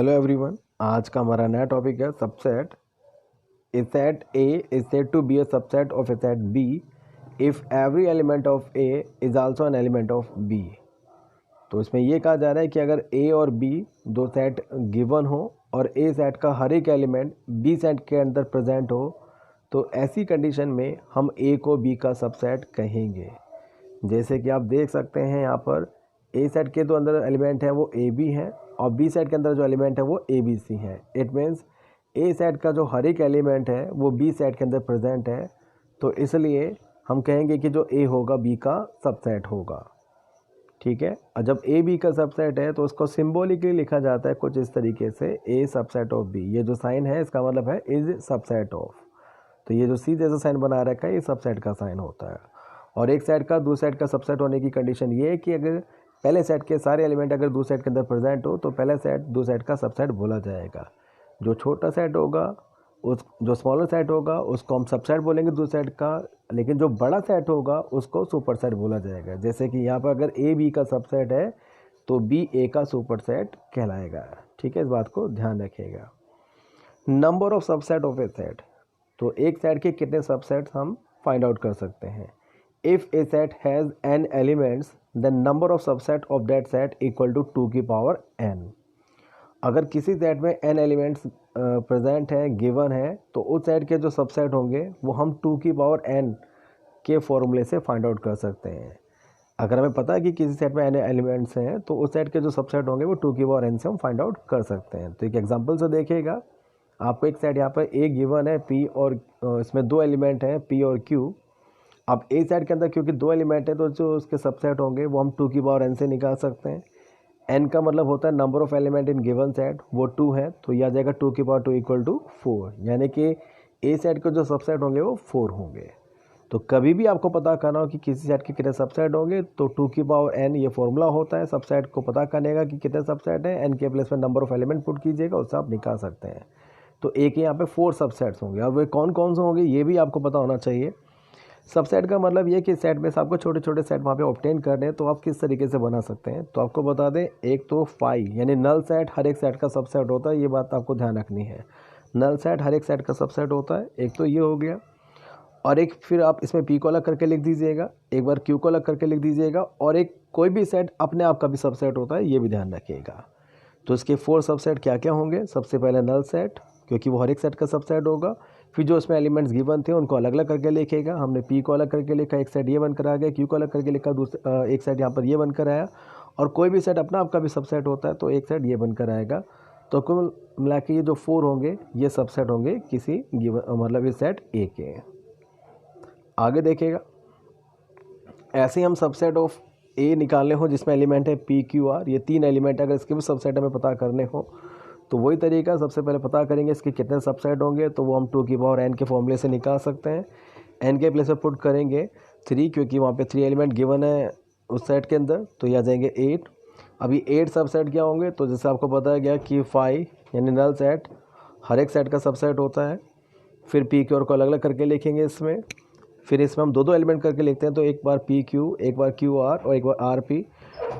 Hello everyone, आज का हमारा नया टॉपिक है subset. A set A is said to be a subset of a set B if every element of A is also an element of B. तो इसमें ये कहा जा रहा है कि अगर ए और बी दो सेट गिवन हो और ए सेट का हर एक एलिमेंट बी सेट के अंदर प्रेजेंट हो तो ऐसी कंडीशन में हम ए को बी का सबसेट कहेंगे। जैसे कि आप देख सकते हैं यहाँ पर ए सेट के तो अंदर एलिमेंट है वो ए बी है और बी सेट के अंदर जो एलिमेंट है वो ए बी सी है। इट मीन्स ए सेट का जो हर एक एलिमेंट है वो बी सेट के अंदर प्रेजेंट है, तो इसलिए हम कहेंगे कि जो ए होगा बी का सबसेट होगा। ठीक है, और जब ए बी का सबसेट है तो उसको सिम्बॉलिकली लिखा जाता है कुछ इस तरीके से, ए सबसेट ऑफ बी। ये जो साइन है इसका मतलब है इज सबसेट ऑफ। तो ये जो सी जैसा साइन बना रखा है ये सबसेट का साइन होता है। और एक सेट का दूसरे सेट का सबसेट होने की कंडीशन ये है कि अगर पहले सेट के सारे एलिमेंट अगर दूसरे सेट के अंदर प्रेजेंट हो तो पहले सेट दूसरे सेट का सबसेट बोला जाएगा। जो छोटा सेट होगा जो स्मॉलर सेट होगा उसको हम सबसेट बोलेंगे दूसरे सेट का, लेकिन जो बड़ा सेट होगा उसको सुपर सेट बोला जाएगा। जैसे कि यहाँ पर अगर ए बी का सबसेट है तो बी ए का सुपर सेट कहलाएगा। ठीक है, इस बात को ध्यान रखिएगा। Number of subset of a set, तो एक सेट के कितने सबसेट्स हम फाइंड आउट कर सकते हैं। If a set has n elements the number of subset of that set equal to 2 की पावर n। अगर किसी सेट में n एलिमेंट्स प्रेजेंट है गिवन है तो उस सेट के जो सबसेट होंगे वो हम 2 की पावर n के फॉर्मूले से फाइंड आउट कर सकते हैं। अगर हमें पता है कि किसी सेट में n एलिमेंट्स हैं तो उस सेट के जो सबसेट होंगे वो 2 की पावर n से हम फाइंड आउट कर सकते हैं। तो एक एग्जांपल से देखिएगा, आपको एक सेट यहाँ पर ए गिवन है p और इसमें दो एलिमेंट हैं p और q। अब ए सेट के अंदर क्योंकि दो एलिमेंट है तो जो उसके सबसेट होंगे वो हम 2 की पावर n से निकाल सकते हैं। n का मतलब होता है number of element in given set, वो 2 है तो यह आ जाएगा 2 की पावर 2 इक्वल टू 4, यानी कि ए सेट के जो सबसेट होंगे वो 4 होंगे। तो कभी भी आपको पता करना हो कि किसी सेट के कितने सबसेट होंगे तो 2 की पावर n ये फॉर्मूला होता है सबसेट को पता करने का कि कितने सबसेट हैं। n के प्लेस में नंबर ऑफ एलिमेंट पुट कीजिएगा, उससे आप निकाल सकते हैं। तो ए के यहाँ पे 4 सबसेट्स होंगे और वे कौन कौन से होंगे ये भी आपको पता होना चाहिए। सबसेट का मतलब ये कि सेट में से आपको छोटे छोटे सेट वहाँ पे ऑब्टेन करने हैं, तो आप किस तरीके से बना सकते हैं। तो आपको बता दें, एक तो फाई यानी नल सेट हर एक सेट का सबसेट होता है, ये बात आपको ध्यान रखनी है। नल सेट हर एक सेट का सबसेट होता है, एक तो ये हो गया। और एक फिर आप इसमें पी को अलग करके लिख दीजिएगा, एक बार क्यू को अलग करके लिख दीजिएगा, और एक कोई भी सेट अपने आप का भी सबसेट होता है, ये भी ध्यान रखिएगा। तो इसके 4 सबसेट क्या क्या होंगे। सबसे पहले नल सेट, क्योंकि वो हर एक सेट का सबसेट होगा। फिर जो उसमें एलिमेंट्स गिवन थे उनको अलग अलग करके लिखेगा। हमने पी को अलग करके लिखा, एक सेट ये बनकर आ गया, क्यू को अलग करके लिखा, दूसरा एक सेट यहाँ पर ये बनकर आया। और कोई भी सेट अपना आपका भी सबसेट होता है तो एक सेट ये बनकर आएगा। तो कुल मिला के ये जो 4 होंगे ये सबसेट होंगे किसी गिवन मतलब इस सेट ए के। आगे देखिएगा, ऐसे हम सबसेट ऑफ ए निकालने हो जिसमें एलिमेंट है पी क्यू आर, ये 3 एलिमेंट अगर इसके भी सबसेट हमें पता करने हो तो वही तरीका, सबसे पहले पता करेंगे इसके कितने सबसेट होंगे। तो वो हम 2 की पावर n के फॉर्मूले से निकाल सकते हैं। n के प्लेस में पुट करेंगे 3, क्योंकि वहाँ पे 3 एलिमेंट गिवन है उस सेट के अंदर, तो ये आ जाएंगे 8। अभी 8 सबसेट क्या होंगे, तो जैसे आपको बताया गया कि 5 यानी नल सेट हर एक सेट का सबसेट होता है। फिर पी क्यू आर को अलग अलग करके लिखेंगे इसमें, फिर इसमें हम दो एलिमेंट करके लिखते हैं, तो एक बार पी क्यू, एक बार क्यू आर और एक बार आर पी।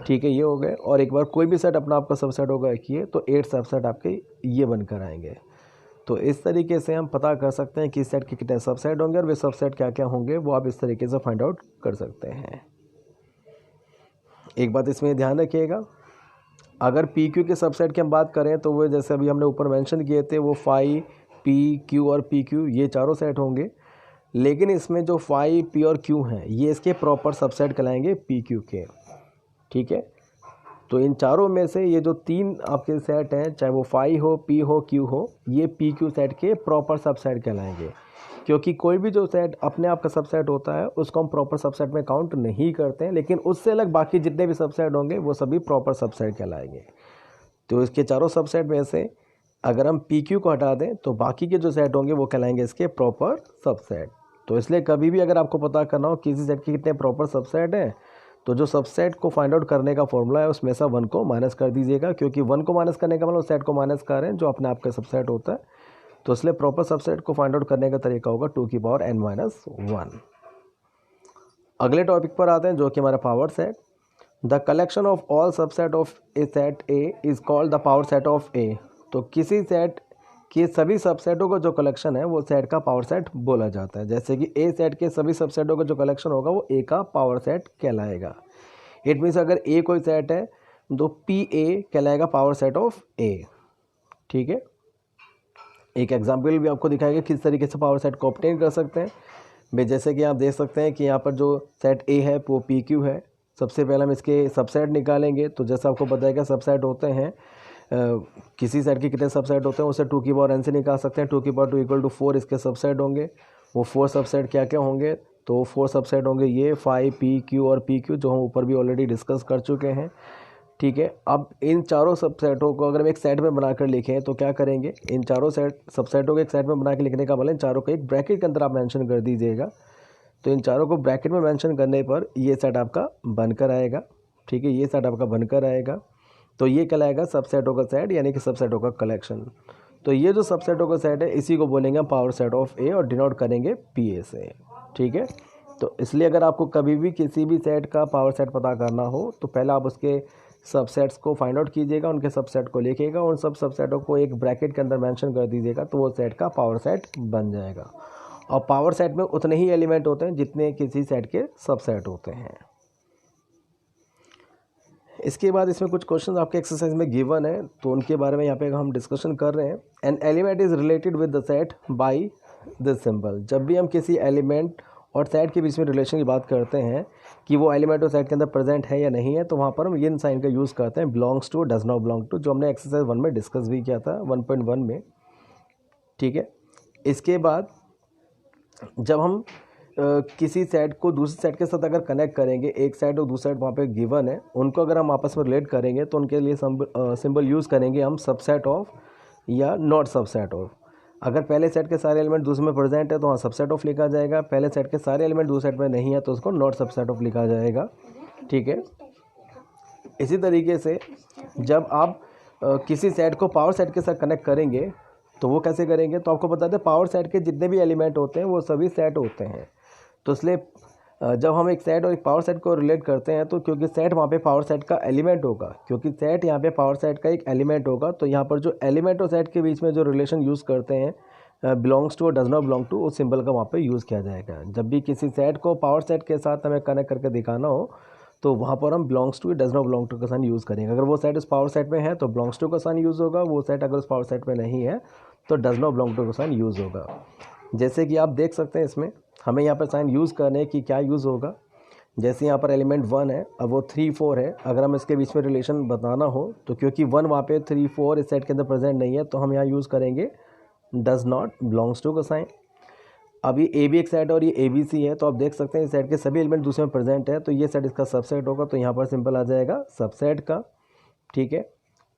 ठीक है, ये हो गए। और एक बार कोई भी सेट अपना आपका सबसेट होगा एक ये, तो 8 सबसेट आपके ये बनकर आएंगे। तो इस तरीके से हम पता कर सकते हैं कि इस सेट के कितने सबसेट होंगे और वे सबसेट क्या क्या होंगे, वो आप इस तरीके से फाइंड आउट कर सकते हैं। एक बात इसमें ध्यान रखिएगा, अगर पी क्यू के सबसेट की हम बात करें तो वो जैसे अभी हमने ऊपर मेंशन किए थे, वो फाई, पी क्यू और पी क्यू ये चारों सेट होंगे। लेकिन इसमें जो फाई, पी और क्यू हैं ये इसके प्रॉपर सबसेट कहलाएंगे पी क्यू के। ठीक है, तो इन चारों में से ये जो 3 आपके सेट हैं, चाहे वो फाई हो, पी हो, क्यू हो, ये पी क्यू सेट के प्रॉपर सबसेट कहलाएंगे। क्योंकि कोई भी जो सेट अपने आप का सबसेट होता है उसको हम प्रॉपर सबसेट में काउंट नहीं करते हैं, लेकिन उससे अलग बाकी जितने भी सबसेट होंगे वो सभी प्रॉपर सबसेट कहलाएंगे। तो इसके चारों सबसेट में से अगर हम पी क्यू को हटा दें तो बाकी के जो सेट होंगे वो कहलाएंगे इसके प्रॉपर सबसेट। तो इसलिए कभी भी अगर आपको पता करना हो किसी सेट के कितने प्रॉपर सबसेट हैं, तो जो सबसेट को फाइंड आउट करने का फॉर्मूला है उसमें से 1 को माइनस कर दीजिएगा, क्योंकि 1 को माइनस करने का मतलब सेट को माइनस कर रहे हैं जो अपने आप का सबसेट होता है। तो इसलिए प्रॉपर सबसेट को फाइंड आउट करने का तरीका होगा 2 की पावर n माइनस 1। अगले टॉपिक पर आते हैं जो कि हमारा power set. The collection of all subset of a set A is called the power set of A. तो किसी सेट के सभी सबसेटों का जो कलेक्शन है वो सेट का पावर सेट बोला जाता है। जैसे कि ए सेट के सभी सबसेटों का जो कलेक्शन होगा वो ए का पावर सेट कहलाएगा। इट मीन्स अगर ए कोई सेट है तो पी ए कहलाएगा पावर सेट ऑफ ए। ठीक है, एक एग्जाम्पल भी आपको दिखाएगा किस तरीके से पावर सेट को ऑब्टेन कर सकते हैं भाई। जैसे कि आप देख सकते हैं कि यहाँ पर जो सेट ए है वो पी क्यू है। सबसे पहले हम इसके सबसेट निकालेंगे। तो जैसा आपको बताया सबसेट होते हैं किसी सेट के कितने सबसेट होते हैं उसे 2 की पावर n से निकाल सकते हैं। 2 की पावर 2 इक्वल टू 4 इसके सबसेट होंगे। वो 4 सबसेट क्या क्या होंगे, तो 4 सबसेट होंगे ये फाई पी क्यू और पी क्यू, जो हम ऊपर भी ऑलरेडी डिस्कस कर चुके हैं। ठीक है, अब इन चारों सबसेटों को अगर हम एक सेट में बनाकर लिखें तो क्या करेंगे, इन चारों सबसेटों को एक सेट में बना के लिखने का मतलब इन चारों को एक ब्रैकेट के अंदर आप मेंशन कर दीजिएगा। तो इन चारों को ब्रैकेट में मेंशन करने पर ये सेट आपका बनकर आएगा। ठीक है, ये सेट आपका बनकर आएगा। तो ये कहलाएगा सबसेटों का सेट, यानी कि सबसेटों का कलेक्शन। तो ये जो सबसेटों का सेट है इसी को बोलेंगे पावर सेट ऑफ ए और डिनोट करेंगे पी ए से। ठीक है, तो इसलिए अगर आपको कभी भी किसी भी सेट का पावर सेट पता करना हो तो पहले आप उसके सबसेट्स को फाइंड आउट कीजिएगा, उनके सबसेट को लिखिएगा, उन सब सबसेटों को एक ब्रैकेट के अंदर मेंशन कर दीजिएगा, तो वो सेट का पावर सेट बन जाएगा। और पावर सेट में उतने ही एलिमेंट होते हैं जितने किसी सेट के सबसेट होते हैं। इसके बाद इसमें कुछ क्वेश्चन आपके एक्सरसाइज में गिवन है, तो उनके बारे में यहाँ पे हम डिस्कशन कर रहे हैं। An element is related with the set by this symbol. जब भी हम किसी एलिमेंट और सेट के बीच में रिलेशन की बात करते हैं कि वो एलिमेंट और सेट के अंदर प्रेजेंट है या नहीं है, तो वहाँ पर हम ये साइन का यूज़ करते हैं, belongs to, does not belong to, जो हमने एक्सरसाइज 1 में डिस्कस भी किया था 1.1 में। ठीक है, इसके बाद जब हम किसी सेट को दूसरे सेट के साथ अगर कनेक्ट करेंगे, एक सेट और दूसरा सेट वहाँ पे गिवन है, उनको अगर हम आपस में रिलेट करेंगे तो उनके लिए सिंबल यूज़ करेंगे हम सबसेट ऑफ या नॉट सबसेट ऑफ। अगर पहले सेट के सारे एलिमेंट दूसरे में प्रेजेंट है तो वहाँ सबसेट ऑफ लिखा जाएगा, पहले सेट के सारे एलिमेंट दूसरे सेट में नहीं है तो उसको नॉट सबसेट ऑफ लिखा जाएगा। ठीक है, इसी तरीके से जब आप किसी सेट को पावर सेट के साथ कनेक्ट करेंगे तो वो कैसे करेंगे, तो आपको बता दें पावर सेट के जितने भी एलिमेंट होते हैं वो सभी सेट होते हैं। तो इसलिए जब हम एक सेट और एक पावर सेट को रिलेट करते हैं तो क्योंकि सेट वहाँ पे पावर सेट का एलिमेंट होगा, क्योंकि सेट यहाँ पे पावर सेट का एक एलिमेंट होगा, तो यहाँ पर जो एलिमेंट और सेट के बीच में जो रिलेशन यूज़ करते हैं बिलोंग्स टू और डज नॉट बिलोंग टू, उस सिंबल का वहाँ पे यूज़ किया जाएगा। जब भी किसी सेट को पावर सेट के साथ हमें कनेक्ट करके दिखाना हो तो वहाँ पर हम belongs to does not belong to का साइन यूज़ करेंगे। अगर वो सेट उस पावर सेट में है तो बिलोंग्स टू का साइन यूज़ होगा, वो सेट अगर उस पावर सेट में नहीं है तो डज नॉट बिलोंग टू का साइन यूज़ होगा। जैसे कि आप देख सकते हैं इसमें हमें यहाँ पर साइन यूज़ करने की क्या यूज़ होगा, जैसे यहाँ पर एलिमेंट 1 है, अब वो 3 4 है, अगर हम इसके बीच में रिलेशन बताना हो तो क्योंकि 1 वहाँ पे 3 4 इस सेट के अंदर प्रेजेंट नहीं है तो हम यहाँ यूज़ करेंगे डज नॉट बिलोंग्स टू का साइन। अब ये ए बी एक सेट और ये ए बी सी है, तो आप देख सकते हैं इस सेट के सभी एलिमेंट दूसरे में प्रेजेंट है, तो ये सेट इसका सबसेट होगा, तो यहाँ पर सिंपल आ जाएगा सबसेट का। ठीक है,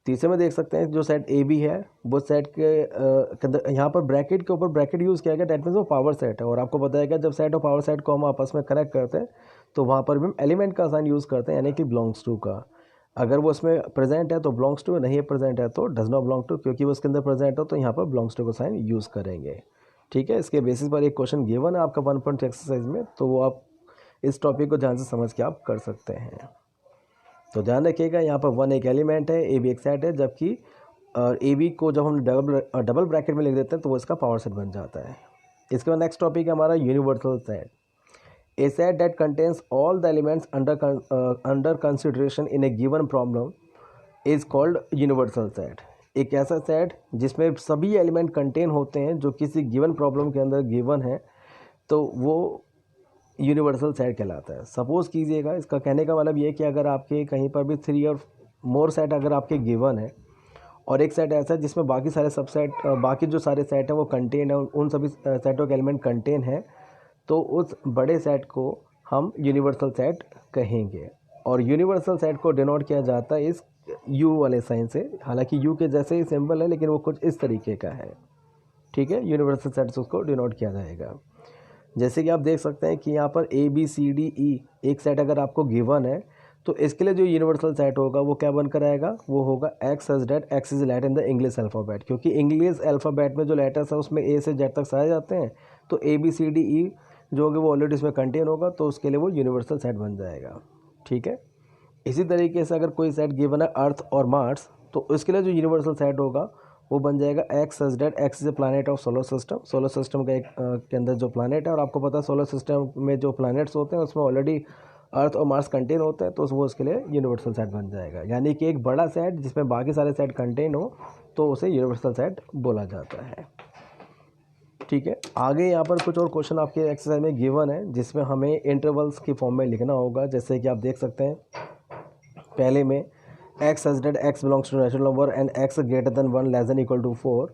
तीसरे में देख सकते हैं जो सेट ए बी है वो सेट के अंदर यहाँ पर ब्रैकेट के ऊपर ब्रैकेट यूज़ किया गया, डेट मीन्स वो पावर सेट है। और आपको बताया जब सेट और पावर सेट को हम आपस में कनेक्ट करते हैं तो वहाँ पर भी हम एलिमेंट का साइन यूज़ करते हैं, यानी कि बिलोंग्स टू का। अगर वो उसमें प्रेजेंट है तो बिलोंग्स टू, नहीं है प्रेजेंट है तो डज नॉट बिलोंग टू, क्योंकि वो उसके अंदर प्रेजेंट हो तो यहाँ पर बिलोंग्स टू का साइन यूज़ करेंगे। ठीक है, इसके बेसिस पर एक क्वेश्चन गिवन है आपका 1.2 एक्सरसाइज में, तो वो आप इस टॉपिक को ध्यान से समझ के आप कर सकते हैं। तो ध्यान रखिएगा यहाँ पर 1 एक एलिमेंट है, ए बी एक सेट है, जबकि ए बी को जब हम डबल ब्रैकेट में लिख देते हैं तो वो इसका पावर सेट बन जाता है। इसके बाद नेक्स्ट टॉपिक है हमारा universal set. A set that contains all the elements under consideration in A given problem is called universal set. एक ऐसा सेट जिसमें सभी एलिमेंट कंटेन होते हैं जो किसी गिवन प्रॉब्लम के अंदर गिवन है, तो वो यूनिवर्सल सेट कहलाता है। सपोज़ कीजिएगा, इसका कहने का मतलब ये है कि अगर आपके कहीं पर भी 3 और मोर सेट अगर आपके गिवन है और एक सेट ऐसा है जिसमें बाकी सारे सबसेट, बाकी जो सारे सेट हैं वो कंटेन है, उन सभी सेटों के एलिमेंट कंटेन है, तो उस बड़े सेट को हम यूनिवर्सल सेट कहेंगे। और यूनिवर्सल सेट को डिनोट किया जाता है इस यू वाले साइन से, हालांकि यू के जैसे ही सिंबल है लेकिन वो कुछ इस तरीके का है। ठीक है, यूनिवर्सल सेट से उसको डिनोट किया जाएगा। जैसे कि आप देख सकते हैं कि यहाँ पर A B C D E एक सेट अगर आपको गिवन है तो इसके लिए जो यूनिवर्सल सेट होगा वो क्या बनकर आएगा, वो होगा x such that x is let in the English alphabet, क्योंकि इंग्लिश अल्फ़ाबेट में जो लेटर्स है उसमें ए से जेड तक सारे जाते हैं, तो A B C D E जो होगा वो ऑलरेडी इसमें कंटेन होगा, तो उसके लिए वो यूनिवर्सल सेट बन जाएगा। ठीक है, इसी तरीके से अगर कोई सेट गिवन है अर्थ और मार्स, तो इसके लिए जो यूनिवर्सल सेट होगा वो बन जाएगा x such that x is a planet of solar system. Solar system का एक के अंदर जो प्लानट है, और आपको पता है सोलर सिस्टम में जो प्लानट्स होते हैं उसमें ऑलरेडी अर्थ और मार्स कंटेन होते हैं, तो वो उसके लिए यूनिवर्सल सेट बन जाएगा। यानी कि एक बड़ा सेट जिसमें बाकी सारे सेट कंटेन हो तो उसे यूनिवर्सल सेट बोला जाता है। ठीक है, आगे यहाँ पर कुछ और क्वेश्चन आपके एक्सरसाइज में गिवन है जिसमें हमें इंटरवल्स की फॉर्म में लिखना होगा। जैसे कि आप देख सकते हैं पहले में x such that x belongs to natural number and x greater than 1 less than equal to 4।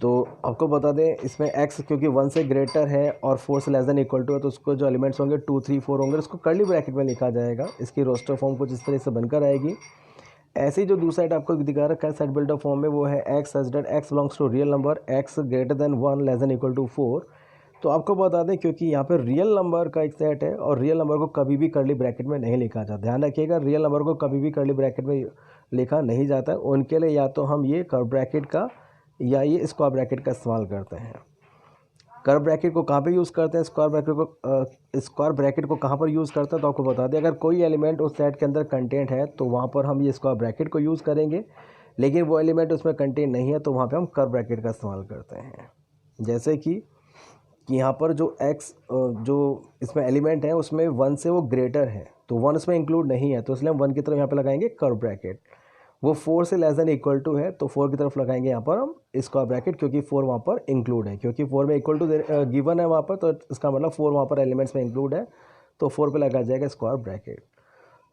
तो आपको बता दें इसमें x क्योंकि 1 से ग्रेटर है और 4 से लेस देन इक्वल टू है, तो उसको जो एलिमेंट्स होंगे 2 3 4 होंगे, उसको कर्ली ब्रैकेट में लिखा जाएगा। इसकी रोस्टर फॉर्म कुछ इस तरह से बनकर आएगी। ऐसे ही जो दूसरा सेट आपको दिखा रखा है सेट बिल्डर फॉर्म में, वो है x such that x belongs to real number x greater than 1 less than equal to 4। तो आपको बता दें क्योंकि यहाँ पर रियल नंबर का एक सेट है और रियल नंबर को कभी भी कर्ली ब्रैकेट में नहीं लिखा जाता। ध्यान रखिएगा, रियल नंबर को कभी भी कर्ली ब्रैकेट में लिखा नहीं जाता है। उनके लिए या तो हम ये कर्व ब्रैकेट का या ये स्क्वायर ब्रैकेट का इस्तेमाल करते हैं। कर्व ब्रैकेट को कहाँ पे यूज़ करते हैं, स्क्वायर ब्रैकेट को कहाँ पर यूज़ करते हैं, तो आपको बता दें अगर कोई एलिमेंट उस सेट के अंदर कंटेंट है तो वहाँ पर हम ये स्क्वायर ब्रैकेट को यूज़ करेंगे, लेकिन वो एलिमेंट उसमें कंटेंट नहीं है तो वहाँ पे हम कर्व ब्रैकेट का इस्तेमाल करते हैं। जैसे कि यहाँ पर जो x जो इसमें एलिमेंट है उसमें 1 से वो ग्रेटर है, तो 1 उसमें इंक्लूड नहीं है, तो इसलिए हम 1 की तरफ यहाँ पे लगाएंगे कर्व ब्रैकेट। वो 4 से लेस देन इक्वल टू है तो 4 की तरफ लगाएंगे यहाँ पर हम स्क्वायर ब्रैकेट, क्योंकि 4 वहाँ पर इंक्लूड है, क्योंकि 4 में इक्वल टू गिवन है वहाँ पर, तो इसका मतलब 4 वहाँ पर एलिमेंट्स में इंक्लूड है, तो 4 पे लगा जाएगा स्क्वायर ब्रैकेट।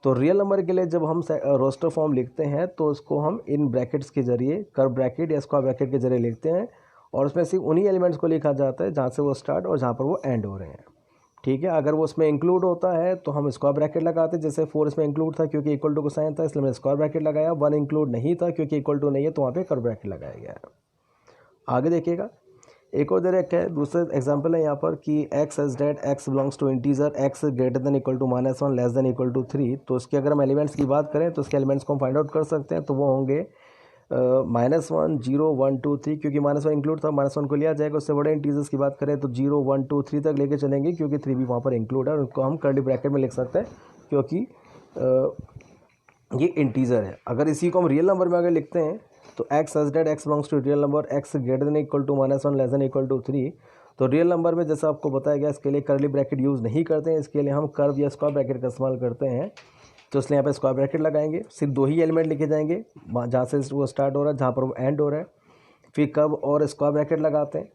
तो रियल नंबर के लिए जब हम रोस्टर फॉर्म लिखते हैं तो उसको हम इन ब्रैकेट्स के जरिए कर्व ब्रैकेट या स्क्वायर ब्रैकेट के जरिए लिखते हैं, और उसमें सिर्फ उन्हीं एलिमेंट्स को लिखा जाता है जहाँ से वो स्टार्ट और जहाँ पर वो एंड हो रहे हैं। ठीक है, अगर वो उसमें इंक्लूड होता है तो हम स्क्वायर ब्रैकेट लगाते हैं। जैसे 4 इसमें इंक्लूड था क्योंकि इक्वल टू को साइन था, इसलिए मैंने स्क्वायर ब्रैकेट लगाया। 1 इंक्लूड नहीं था क्योंकि इक्वल टू नहीं है, तो वहाँ पे कर्व ब्रैकेट लगाया गया है। आगे देखिएगा, एक और दे रखा है, दूसरा एग्जांपल है यहाँ पर कि x such that x belongs to integer x greater than equal to -1 less than equal to 3। तो उसके अगर हम एलिमेंट्स की बात करें तो उसके एलिमेंट्स को हम फाइंड आउट कर सकते हैं। तो वो होंगे -1 0 1 2 3, क्योंकि -1 इंक्लूड था, -1 को लिया जाएगा। उससे बड़े इंटीजर्स की बात करें तो 0 1 2 3 तक लेके चलेंगे, क्योंकि 3 भी वहाँ पर इंक्लूड है, और उनको हम कर्ली ब्रैकेट में लिख सकते हैं क्योंकि ये इंटीजर है। अगर इसी को हम रियल नंबर में अगर लिखते हैं तो x such that x belongs to real number x greater than equal to -1 less than equal to 3। तो रियल नंबर में जैसा आपको बताया गया इसके लिए कर्ली ब्रैकेट यूज़ नहीं करते हैं, इसके लिए हम कर्व या स्क्वायर ब्रैकेट का इस्तेमाल करते हैं। तो इसलिए यहाँ पे स्क्वायर ब्रैकेट लगाएंगे, सिर्फ 2 ही एलिमेंट लिखे जाएंगे जहाँ से वो स्टार्ट हो रहा है, जहाँ पर वो एंड हो रहा है। फिर कर्व और स्क्वायर ब्रैकेट लगाते हैं।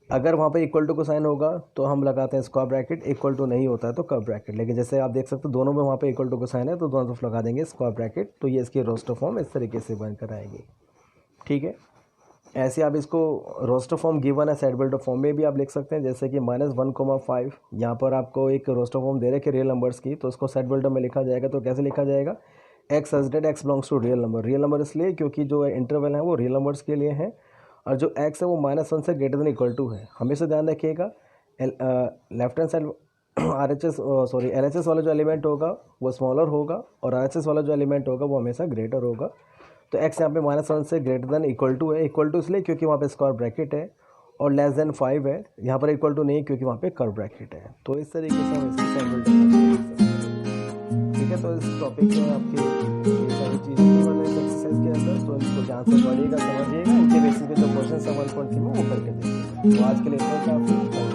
अगर वहाँ पे इक्वल टू को साइन होगा तो हम लगाते हैं स्क्वायर ब्रैकेट, इक्वल टू नहीं होता है तो कर्व ब्रैकेट। लेकिन जैसे आप देख सकते हो दोनों में वहाँ पे इक्वल टू को साइन है तो दोनों तरफ लगा देंगे स्क्वायर ब्रैकेट। तो ये इसकी रोस्टर फॉर्म इस तरीके से बनकर आएगी। ठीक है, ऐसे आप इसको रोस्टर फॉर्म गिवन है सेट बिल्डर फॉर्म में भी आप लिख सकते हैं। जैसे कि -1,5 यहाँ पर आपको एक रोस्टर फॉर्म दे रखे रियल नंबर्स की, तो उसको सेट बिल्डर में लिखा जाएगा। तो कैसे लिखा जाएगा, x such that x belongs to real number. Real number इसलिए क्योंकि जो इंटरवल है वो रियल नंबर्स के लिए है, और जो एक्स है वो -1 से ग्रेटर देन इक्वल टू है। हमेशा ध्यान रखिएगा लेफ्ट हैंड साइड LHS वाला जो एलिमेंट होगा वो स्मॉलर होगा, और RHS वाला जो एलिमेंट होगा वो हमेशा ग्रेटर होगा। तो x यहाँ पे -1 से ग्रेटर देन इक्वल टू है। इक्वल टू इसलिए क्योंकि वहाँ पे स्क्वायर ब्रैकेट है, और लेस देन 5 है। यहाँ पर इक्वल टू नहीं है क्योंकि वहाँ पे कर्व ब्रैकेट है। तो इस तरीके से हम इसकी सेट बिल्डर कर सकते हैं। ठीक है, तो इस टॉपिक में आपकी ये सारी चीज़ें थी मतलब इस एक्सरसाइज के अंदर, तो इनको ध्यान से पढ़िएगा, समझिएगा। इनके बेसिस पे जो क्वेश्चन है 1.3 में वो करके देखिएगा। तो आज के लिए इतना काफ़ी।